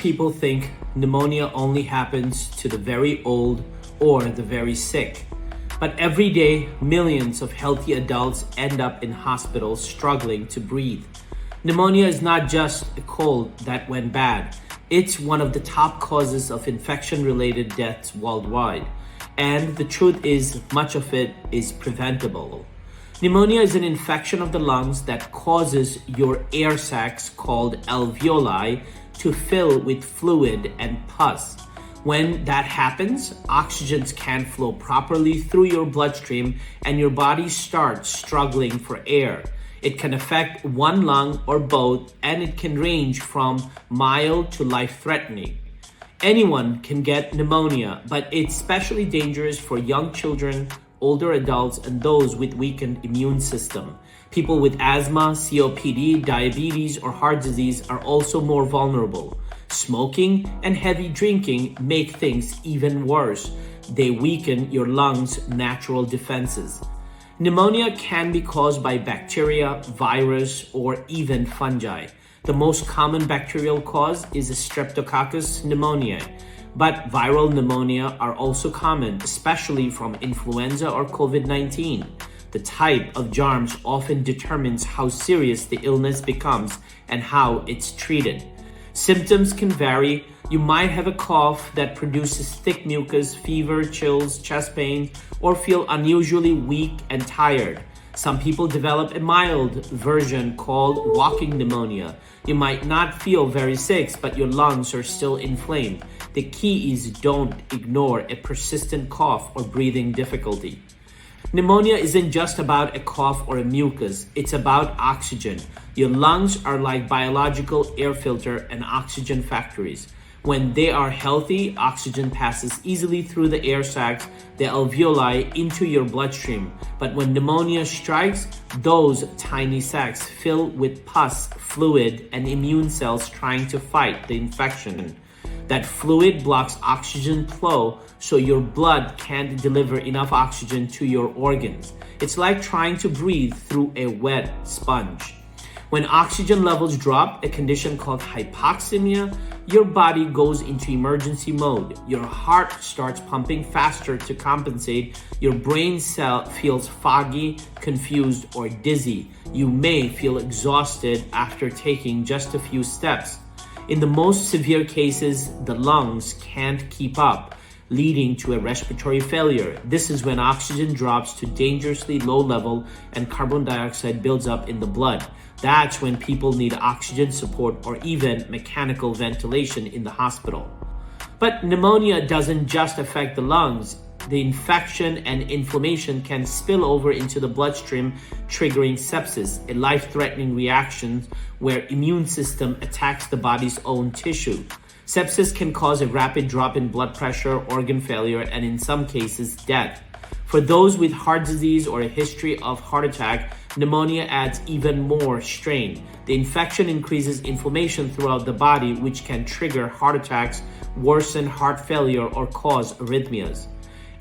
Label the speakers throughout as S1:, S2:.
S1: people think pneumonia only happens to the very old or the very sick. But every day, millions of healthy adults end up in hospitals struggling to breathe. Pneumonia is not just a cold that went bad. It's one of the top causes of infection-related deaths worldwide. And the truth is, much of it is preventable. Pneumonia is an infection of the lungs that causes your air sacs, called alveoli, to fill with fluid and pus. When that happens, oxygen can't flow properly through your bloodstream and your body starts struggling for air. It can affect one lung or both, and it can range from mild to life-threatening. Anyone can get pneumonia, but it's especially dangerous for young children, older adults, and those with weakened immune system. People with asthma, COPD, diabetes, or heart disease are also more vulnerable. Smoking and heavy drinking make things even worse. They weaken your lungs' natural defenses. Pneumonia can be caused by bacteria, virus, or even fungi. The most common bacterial cause is Streptococcus pneumoniae, but viral pneumonia are also common, especially from influenza or COVID-19. The type of germs often determines how serious the illness becomes and how it's treated. Symptoms can vary. You might have a cough that produces thick mucus, fever, chills, chest pain, or feel unusually weak and tired. Some people develop a mild version called walking pneumonia. You might not feel very sick, but your lungs are still inflamed. The key is don't ignore a persistent cough or breathing difficulty. Pneumonia isn't just about a cough or a mucus, it's about oxygen. Your lungs are like biological air filter and oxygen factories. When they are healthy, oxygen passes easily through the air sacs, the alveoli, into your bloodstream. But when pneumonia strikes, those tiny sacs fill with pus, fluid, and immune cells trying to fight the infection. That fluid blocks oxygen flow, so your blood can't deliver enough oxygen to your organs. It's like trying to breathe through a wet sponge. When oxygen levels drop, a condition called hypoxemia, your body goes into emergency mode. Your heart starts pumping faster to compensate. Your brain cell feels foggy, confused, or dizzy. You may feel exhausted after taking just a few steps. In the most severe cases, the lungs can't keep up, leading to a respiratory failure. This is when oxygen drops to dangerously low level and carbon dioxide builds up in the blood. That's when people need oxygen support or even mechanical ventilation in the hospital. But pneumonia doesn't just affect the lungs. The infection and inflammation can spill over into the bloodstream, triggering sepsis, a life-threatening reaction where immune system attacks the body's own tissue. Sepsis can cause a rapid drop in blood pressure, organ failure, and in some cases, death. For those with heart disease or a history of heart attack, pneumonia adds even more strain. The infection increases inflammation throughout the body, which can trigger heart attacks, worsen heart failure, or cause arrhythmias.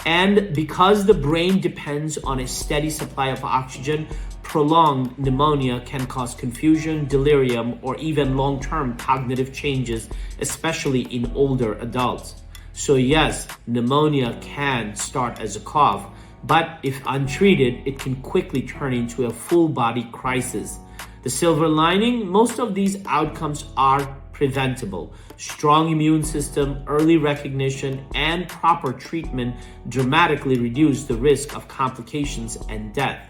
S1: And because the brain depends on a steady supply of oxygen, prolonged pneumonia can cause confusion, delirium, or even long-term cognitive changes, especially in older adults. So yes, pneumonia can start as a cough, but if untreated, it can quickly turn into a full-body crisis. The silver lining, most of these outcomes are preventable. Strong immune system, early recognition, and proper treatment dramatically reduce the risk of complications and death.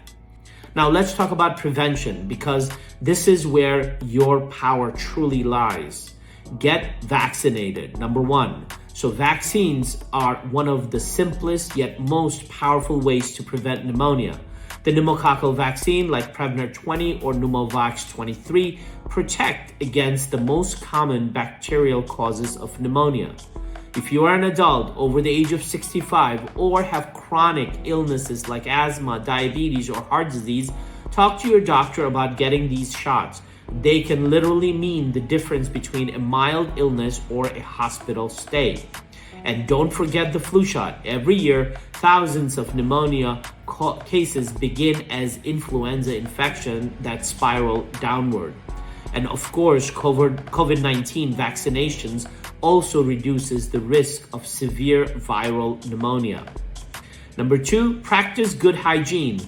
S1: Now let's talk about prevention, because this is where your power truly lies. Get vaccinated, number one. So vaccines are one of the simplest yet most powerful ways to prevent pneumonia. The pneumococcal vaccine, like Prevnar 20 or Pneumovax 23, protect against the most common bacterial causes of pneumonia. If you are an adult over the age of 65 or have chronic illnesses like asthma, diabetes, or heart disease, talk to your doctor about getting these shots. They can literally mean the difference between a mild illness or a hospital stay. And don't forget the flu shot. Every year, thousands of pneumonia cases begin as influenza infection that spiral downward. And of course, COVID-19 vaccinations also reduces the risk of severe viral pneumonia. Number 2, practice good hygiene.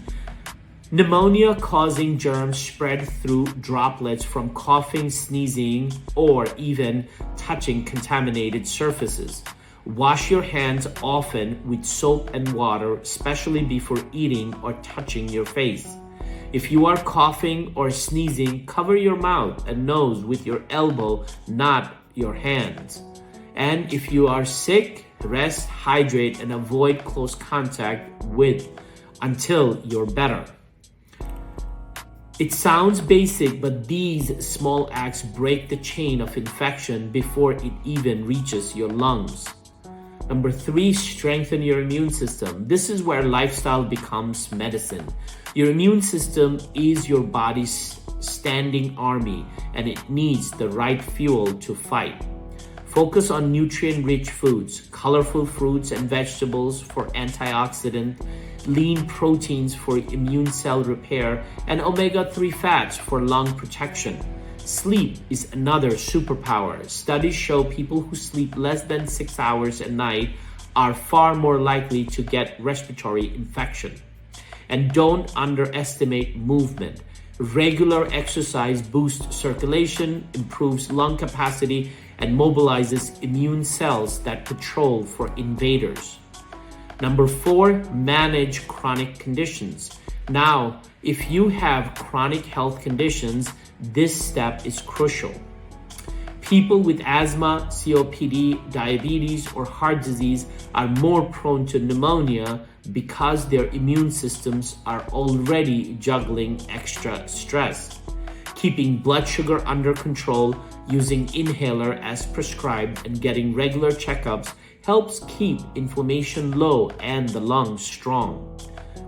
S1: Pneumonia-causing germs spread through droplets from coughing, sneezing, or even touching contaminated surfaces. Wash your hands often with soap and water, especially before eating or touching your face. If you are coughing or sneezing, cover your mouth and nose with your elbow, not your hands. And if you are sick, rest, hydrate, and avoid close contact with until you're better. It sounds basic, but these small acts break the chain of infection before it even reaches your lungs. Number 3, strengthen your immune system. This is where lifestyle becomes medicine. Your immune system is your body's standing army, and it needs the right fuel to fight. Focus on nutrient-rich foods, colorful fruits and vegetables for antioxidant, lean proteins for immune cell repair, and omega-3 fats for lung protection. Sleep is another superpower. Studies show people who sleep less than 6 hours a night are far more likely to get respiratory infection. And don't underestimate movement. Regular exercise boosts circulation, improves lung capacity, and mobilizes immune cells that patrol for invaders. Number 4, manage chronic conditions. Now, if you have chronic health conditions, this step is crucial. People with asthma, COPD, diabetes, or heart disease are more prone to pneumonia because their immune systems are already juggling extra stress. Keeping blood sugar under control, using inhaler as prescribed, and getting regular checkups helps keep inflammation low and the lungs strong.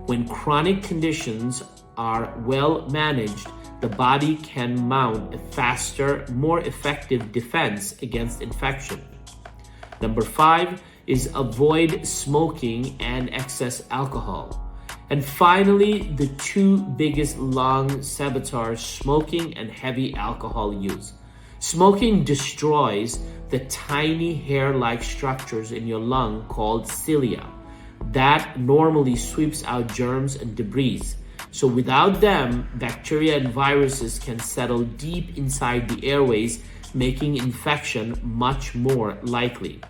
S1: When chronic conditions are well managed, the body can mount a faster, more effective defense against infection. Number 5 is avoid smoking and excess alcohol. And finally, the 2 biggest lung saboteurs, smoking and heavy alcohol use. Smoking destroys the tiny hair-like structures in your lung called cilia that normally sweeps out germs and debris. So without them, bacteria and viruses can settle deep inside the airways, making infection much more likely.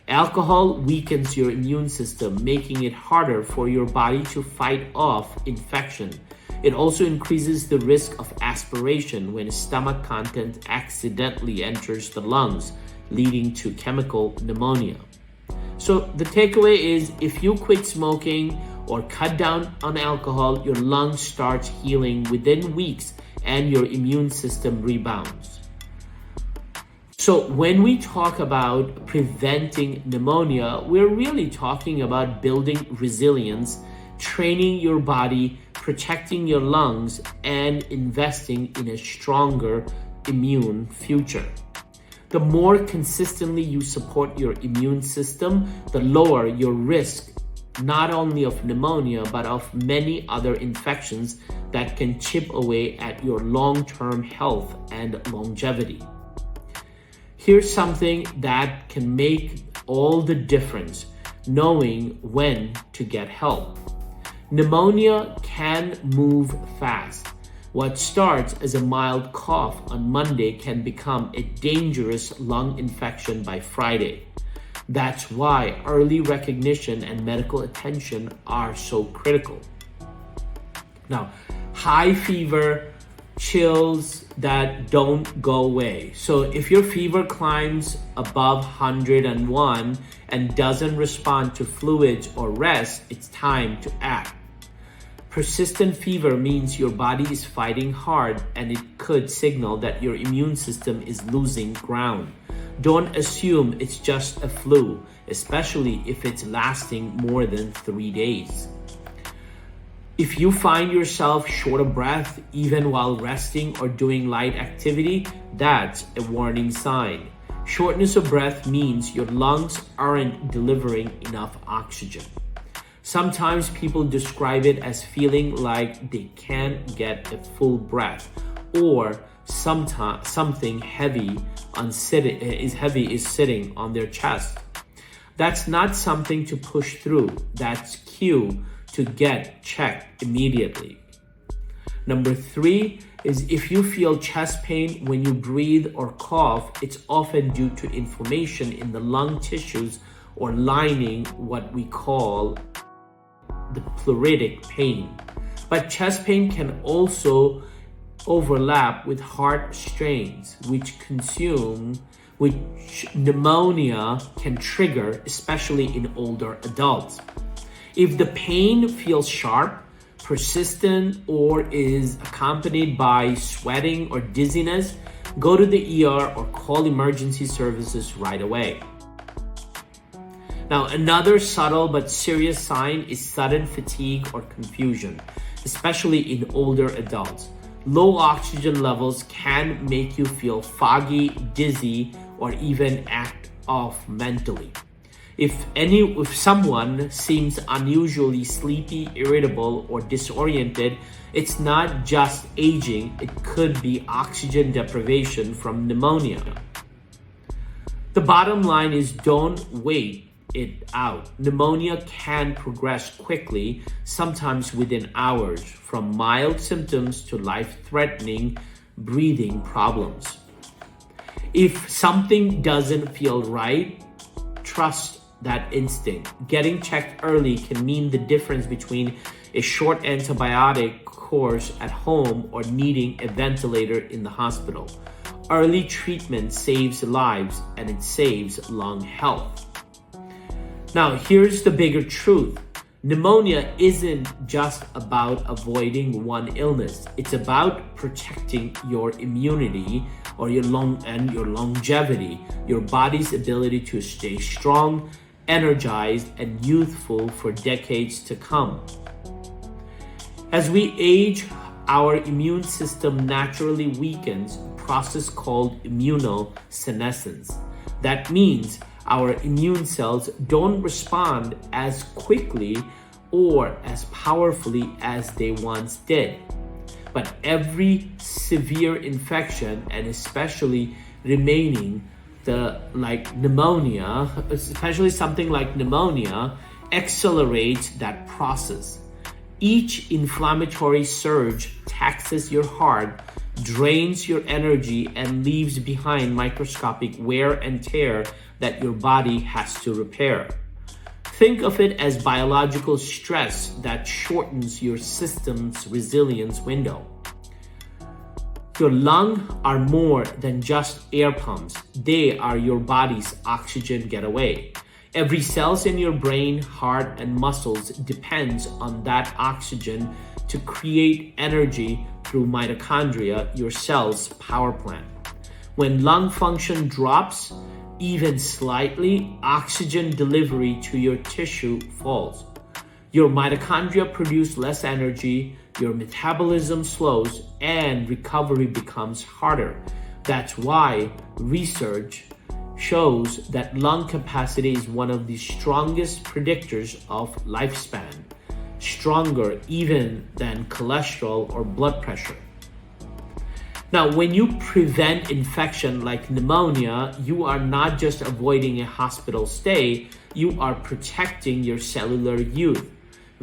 S1: Alcohol weakens your immune system, making it harder for your body to fight off infection. It also increases the risk of aspiration when stomach content accidentally enters the lungs, leading to chemical pneumonia. So the takeaway is, if you quit smoking or cut down on alcohol, your lungs start healing within weeks and your immune system rebounds. So when we talk about preventing pneumonia, we're really talking about building resilience, training your body, protecting your lungs, and investing in a stronger immune future. The more consistently you support your immune system, the lower your risk not only of pneumonia, but of many other infections that can chip away at your long-term health and longevity. Here's something that can make all the difference: knowing when to get help. Pneumonia can move fast. What starts as a mild cough on Monday can become a dangerous lung infection by Friday. That's why early recognition and medical attention are so critical. Now, high fever, chills that don't go away. So if your fever climbs above 101 and doesn't respond to fluids or rest, it's time to act. Persistent fever means your body is fighting hard, and it could signal that your immune system is losing ground. Don't assume it's just a flu, especially if it's lasting more than 3 days. If you find yourself short of breath even while resting or doing light activity, that's a warning sign. Shortness of breath means your lungs aren't delivering enough oxygen. Sometimes people describe it as feeling like they can't get a full breath or sometimes something is sitting on their chest. That's not something to push through. That's cue to get checked immediately. Number 3 is if you feel chest pain when you breathe or cough, it's often due to inflammation in the lung tissues or lining, what we call the pleuritic pain. But chest pain can also overlap with heart strains, which pneumonia can trigger, especially in older adults. If the pain feels sharp, persistent, or is accompanied by sweating or dizziness, go to the ER or call emergency services right away. Now, another subtle but serious sign is sudden fatigue or confusion, especially in older adults. Low oxygen levels can make you feel foggy, dizzy, or even act off mentally. If someone seems unusually sleepy, irritable, or disoriented, it's not just aging, it could be oxygen deprivation from pneumonia. The bottom line is don't wait it out. Pneumonia can progress quickly, sometimes within hours, from mild symptoms to life-threatening breathing problems. If something doesn't feel right, trust that instinct. Getting checked early can mean the difference between a short antibiotic course at home or needing a ventilator in the hospital. Early treatment saves lives and it saves lung health. Now, here's the bigger truth. Pneumonia isn't just about avoiding one illness. It's about protecting your immunity or your longevity, your body's ability to stay strong, energized, and youthful for decades to come. As we age, our immune system naturally weakens, a process called immunosenescence. That means our immune cells don't respond as quickly or as powerfully as they once did. But every severe infection, and especially especially something like pneumonia, accelerates that process. Each inflammatory surge taxes your heart, drains your energy, and leaves behind microscopic wear and tear that your body has to repair. Think of it as biological stress that shortens your system's resilience window. Your lungs are more than just air pumps. They are your body's oxygen getaway. Every cell in your brain, heart, and muscles depends on that oxygen to create energy through mitochondria, your cell's power plant. When lung function drops, even slightly, oxygen delivery to your tissue falls. Your mitochondria produce less energy, your metabolism slows, and recovery becomes harder. That's why research shows that lung capacity is one of the strongest predictors of lifespan, stronger even than cholesterol or blood pressure. Now, when you prevent infection like pneumonia, you are not just avoiding a hospital stay, you are protecting your cellular youth.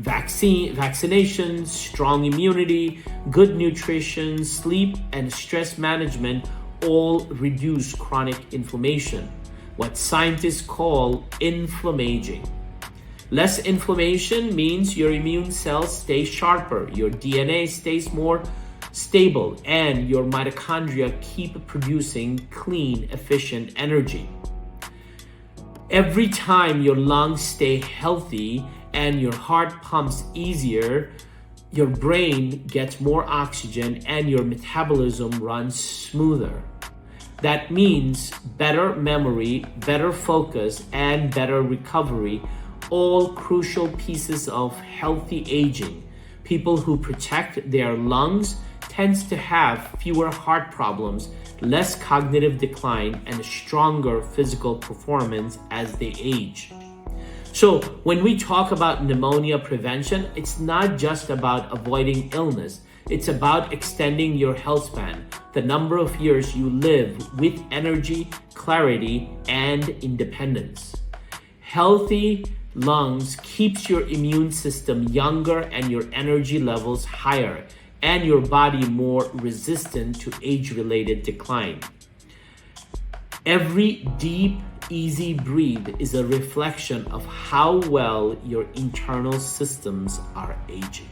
S1: Vaccinations, strong immunity, good nutrition, sleep, and stress management all reduce chronic inflammation, what scientists call inflammaging. Less inflammation means your immune cells stay sharper, your DNA stays more stable, and your mitochondria keep producing clean, efficient energy. Every time your lungs stay healthy and your heart pumps easier, your brain gets more oxygen and your metabolism runs smoother. That means better memory, better focus, and better recovery, all crucial pieces of healthy aging. People who protect their lungs tends to have fewer heart problems, less cognitive decline, and stronger physical performance as they age. So when we talk about pneumonia prevention, it's not just about avoiding illness. It's about extending your health span, the number of years you live with energy, clarity, and independence. Healthy lungs keeps your immune system younger and your energy levels higher, and your body more resistant to age-related decline. Every deep, easy breathe is a reflection of how well your internal systems are aging.